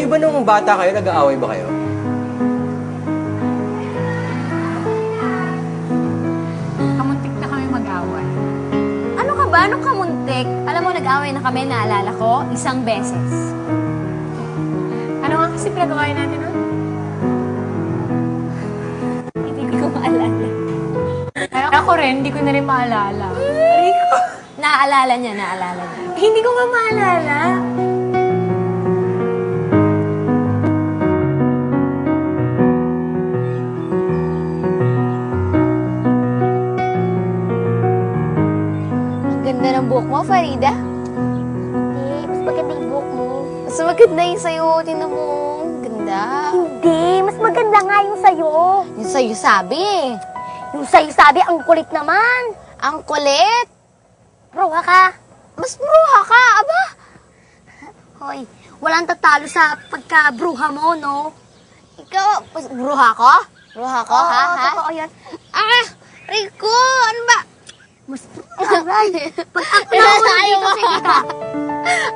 Kayo ba nung bata kayo, nag-aaway ba kayo? Kamuntik na kami mag-away. Ano ka ba? Anong kamuntik? Alam mo, nag-away na kami, naalala ko, isang beses. Ano nga kasi pinagawa natin nun? Hindi ko maalala. Kaya ako rin, hindi ko na rin maalala. Aray ko. Naalala niya, naalala niya. Hindi ko nga maalala. Ang ganda ng buhok mo, Farida. Mas maganda yung buhok mo. Mas maganda yung sa'yo. Tingnan mo. Ganda. Hindi, mas maganda nga yung sa'yo. Yung sa'yo sabi eh. Yung sa'yo sabi, ang kulit naman. Ang kulit. Bruha ka. Mas bruha ka, aba. Hoy, walang tatalo sa pagka-bruha mo, no? Ikaw, bruha ko? Bruha ko, Oo, ha? Ha? totoo yan. Ah! Rico! Ano ba? Mas aray. Pag ako na dito, sige ka.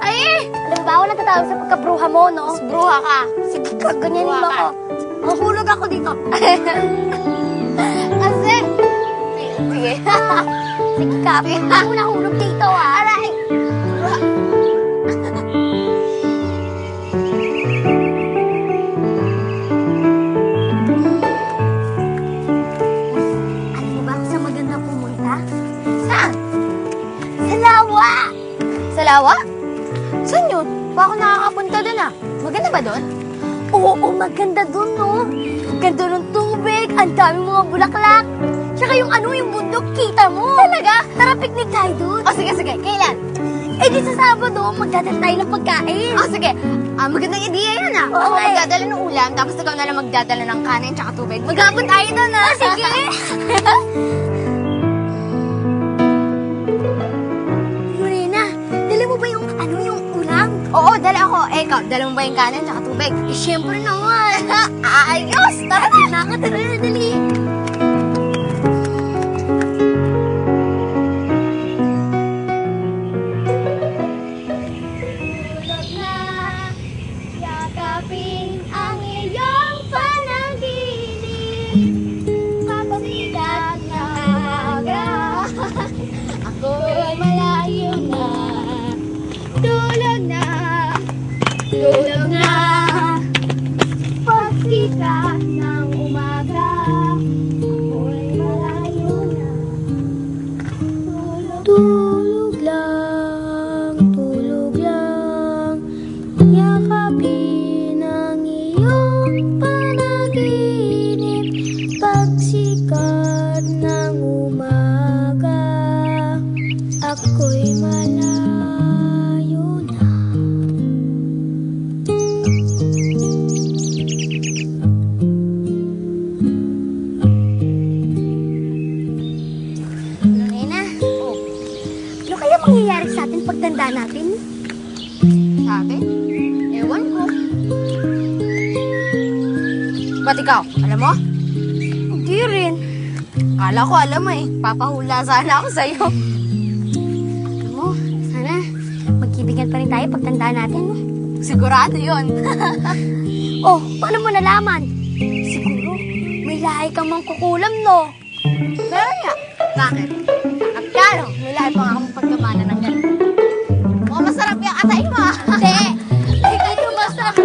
Ay! Alam mo ba, walang tatalo sa pagka-bruha mo, no? Mas bruha ka. Sige ka, ganyanin mo Bruha ka. ako. Mahulog ako dito. Kasi... Sige. Sige ka, hindi mo nahulog dito, ah. Aray! Alam mo ba kung saan maganda pumunta? Saan? Sa lawa! Sa lawa? Saan yun? Pa ako nakakapunta dun ah. Maganda ba dun? Oo, maganda dun, no? Ganda ng tubig, ang daming mga bulaklak. Tsaka yung yung bundok, kita mo. Talaga? Tara, picnic tayo dun. O sige, sige. Kailan? Eh, di sa Sabado, magdadala tayo ng pagkain. O sige. Magandang ideya yan ah. Oo, Ako eh. magdadala ng ulam, tapos ikaw na lang magdadala ng kanin tsaka tubig. Magabot tayo dun ah. Sige. Marina, dala mo ba yung yung ulam? Oo, dala ako. Eh, ikaw, dala mo ba yung kanin tsaka tubig? Eh, syempre naman. Ayos! Tara na! Tara, dali. Yakapin ang iyong panaginip. Papasikat na aga. Ako'y malayo na. Tulog na. Tulog na. Pagsikat ng umaga. Ako'y malayo na. Tulog lang. Tulog lang. Yakapin ang iyong panaginip. Pagsikat ng umaga, ako'y malayo na. Lorena, ano kaya mangyayari sa atin pagtanda natin? Sa atin? Ewan ko. Ba't ikaw? Alam mo? Hindi rin. Kala ko alam mo eh. Papahula sana ako sa'yo. Alam mo, sana magkaibigan pa rin tayo pagtanda natin, no? Sigurado yun. Oh, paano mo nalaman? Siguro, may lahi kang mangkukulam, no? Meron nga. Bakit? At kano, may lahat pa nga akong pagkamanan ng ganun. Mukhang masarap yung atay mo. Hindi. Hindi ko masarap.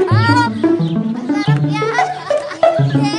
Masarap yan. Hindi.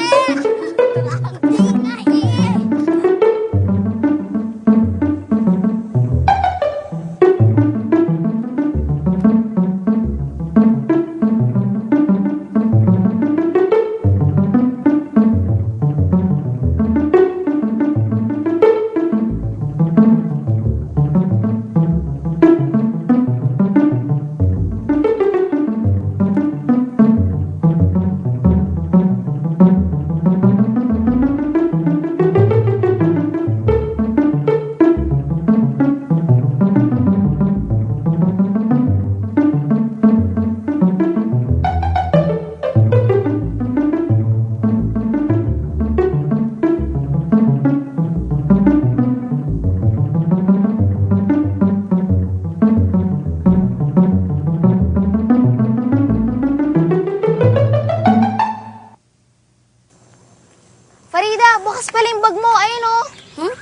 Kuya, bukas pala yung bag mo. Ayun, oh. Hmm?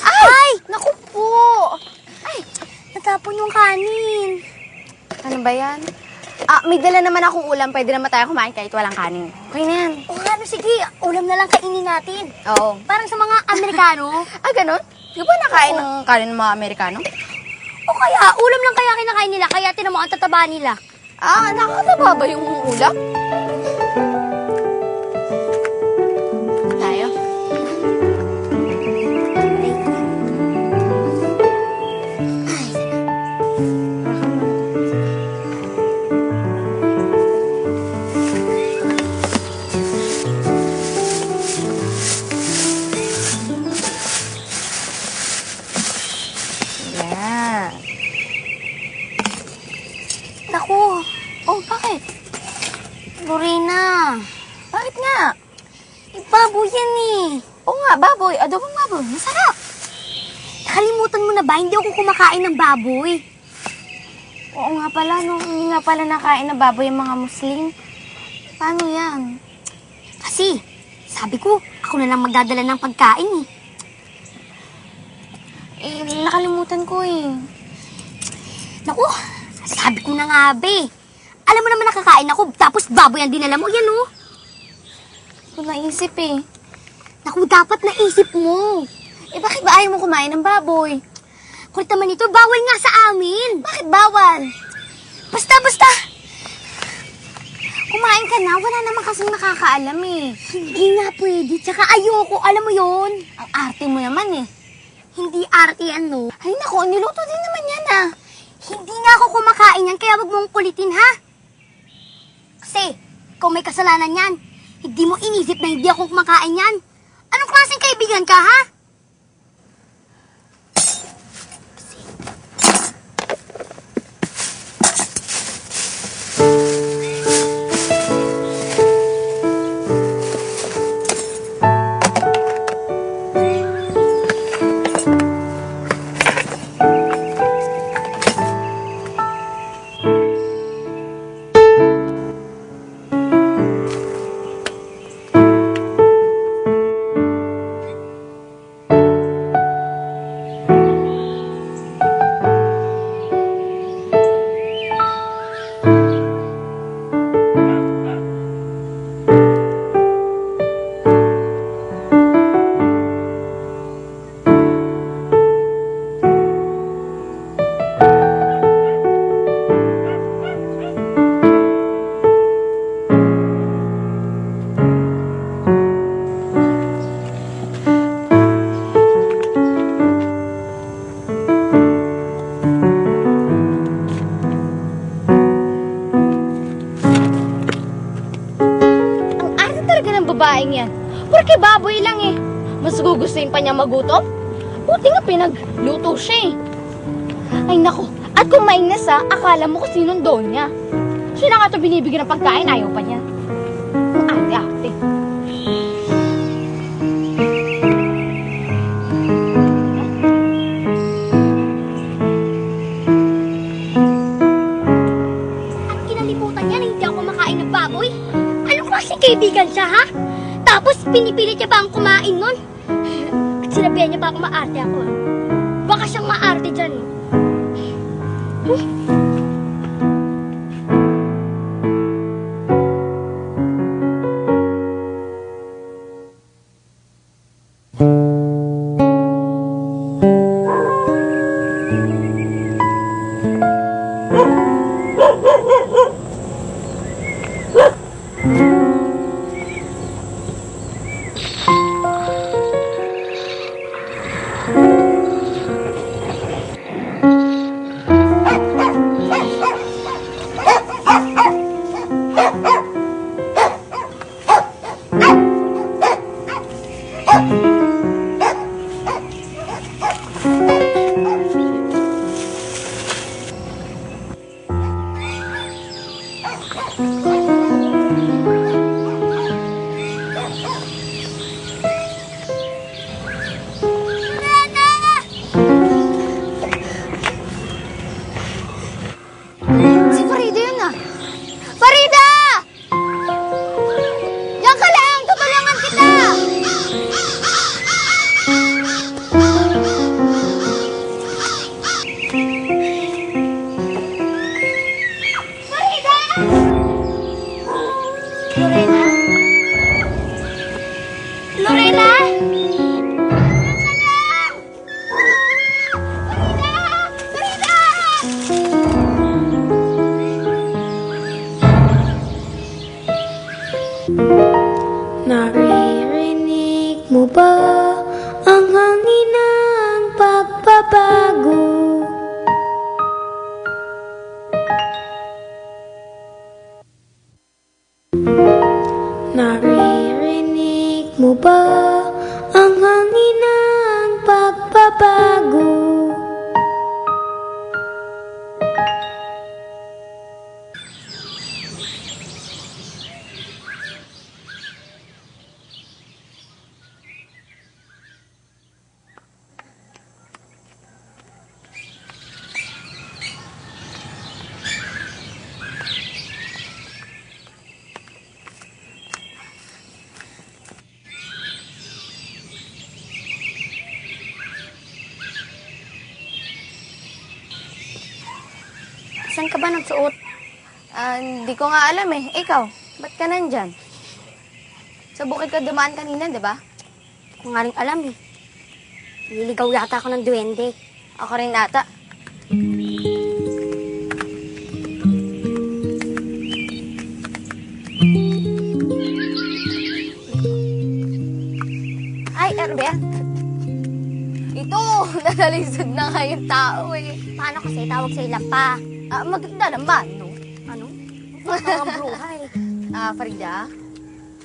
Ay! Naku po! Ay, natapon yung kanin. Ano ba yan? May dala naman akong ulam. Pwede naman tayo kumain kahit walang kanin. Okay na yan. O ano, sige, ulam na lang kainin natin. Oo. Parang sa mga Amerikano. Ganun? Di ba nakain ng kanin ng mga Amerikano? O kaya, ulam lang kaya kinakain nila, kaya tinan mo ang tataba nila. Nakakataba ba yung ulam? Tayo? Yan. Naku, Oh, bakit? Lorena. Bakit nga? Baboy yan eh. Oo nga, baboy. Adobong baboy. Masarap. Nakalimutan mo na ba? Hindi ako kumakain ng baboy. Oo nga pala, no. Hindi nga pala nakain na baboy yung mga Muslim. Paano yan? Kasi, sabi ko, ako na lang magdadala ng pagkain eh. Nakalimutan ko eh. Naku, sabi ko na nga be. Alam mo naman nakakain ako, tapos baboy ang dinala mo. Yan oh. Hindi ko naisip eh. Naku, dapat naisip mo. Bakit ba ayaw mo kumain ng baboy? Kulit naman ito, bawal nga sa amin. Bakit bawal? Basta. Kumain ka na, wala naman kasing nakakaalam eh. Hindi nga pwede, tsaka ayoko, alam mo yon. Ang arte mo naman eh. Hindi arte yan, no? Ay naku, niluto din naman yan ah. Hindi nga ako kumakain yan, kaya wag mong kulitin, ha? Kasi, kung may kasalanan yan, hindi mo inisip na hindi ako kumakain yan. Anong klaseng kaibigan ka, ha? Babaeng yan. Porque baboy lang eh. Mas gugustuhin pa niya magutom? Buti nga pinagluto siya eh. Ay nako, at kung maingas akala mo kung sinong donya. Siya na nga ito binibigyan ng pagkain, ayaw pa niya. Ang ate-ate. At kinalimutan niya na hindi ako kumakain ng baboy. Anong klaseng kaibigan siya, ha? Tapos pinipilit niya pa ang kumain nun. At sinabihan niya pa ako maarte ako, ha? Baka siyang maarte dyan, eh. Naririnig mo ba ang hangin ng pagbabago? Naririnig mo ba ang hangin ng pagbabago? Saan ka ba nagsuot? Hindi ko nga alam eh. Ikaw, ba't ka nandyan? Sa bukid ka dumaan kanina, di ba? Kung nga rin alam eh. Nililigaw yata ako ng duwende. Ako rin ata. Ay, Herbert. Ito, nadalisod na nga yung tao eh. Paano kasi tawag sa ilang pa? Maganda naman, no? Ano? Mga bruha eh. Farida?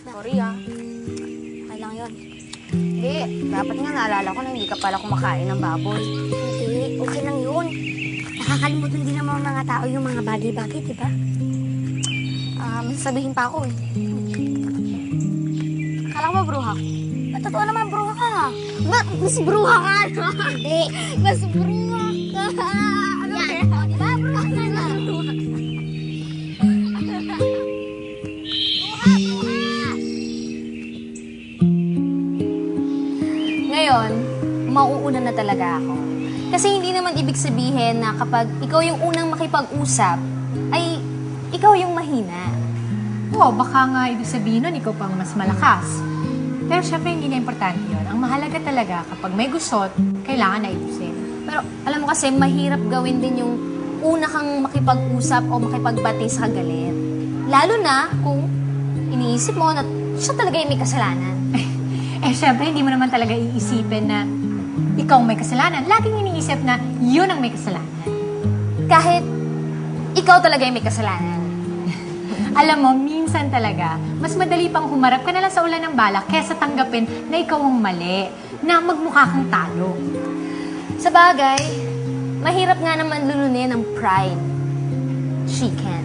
Sorry ah. Okay lang yun. Hindi, dapat nga naalala ko na hindi ka pala kumakain ng baboy. Hindi, okay lang yun. Nakakalimutan din ng mga tao yung mga bagay-bagay, di ba? Sabihin pa ako eh. Akala ko ba bruha? Totoo naman, bruha ka. Mas bruha ka, no? Hindi. Mas bruha ka. Ano Yan, o, di ba? Bruha ka na. Bruha, bruha. Ngayon, mauuna na talaga ako. Kasi hindi naman ibig sabihin na kapag ikaw yung unang makipag-usap, ay ikaw yung mahina. Oo, baka nga ibig sabihin nun, ikaw pang mas malakas. Pero syempre, hindi na importante yun. Ang mahalaga talaga, kapag may gusot, kailangan na ayusin. Pero alam mo kasi, mahirap gawin din yung una kang makipag-usap o makipagbati sa kagalit. Lalo na kung iniisip mo na siya talaga yung may kasalanan. Eh, syempre, hindi mo naman talaga iisipin na ikaw may kasalanan. Laging iniisip na yun ang may kasalanan. Kahit ikaw talaga yung may kasalanan. Alam mo, minsan talaga, mas madali pang humarap ka na lang sa ulan ng balak kesa tanggapin na ikaw ang mali, na magmukha kang talo. Sa bagay, mahirap nga naman lulunin ng pride. She can.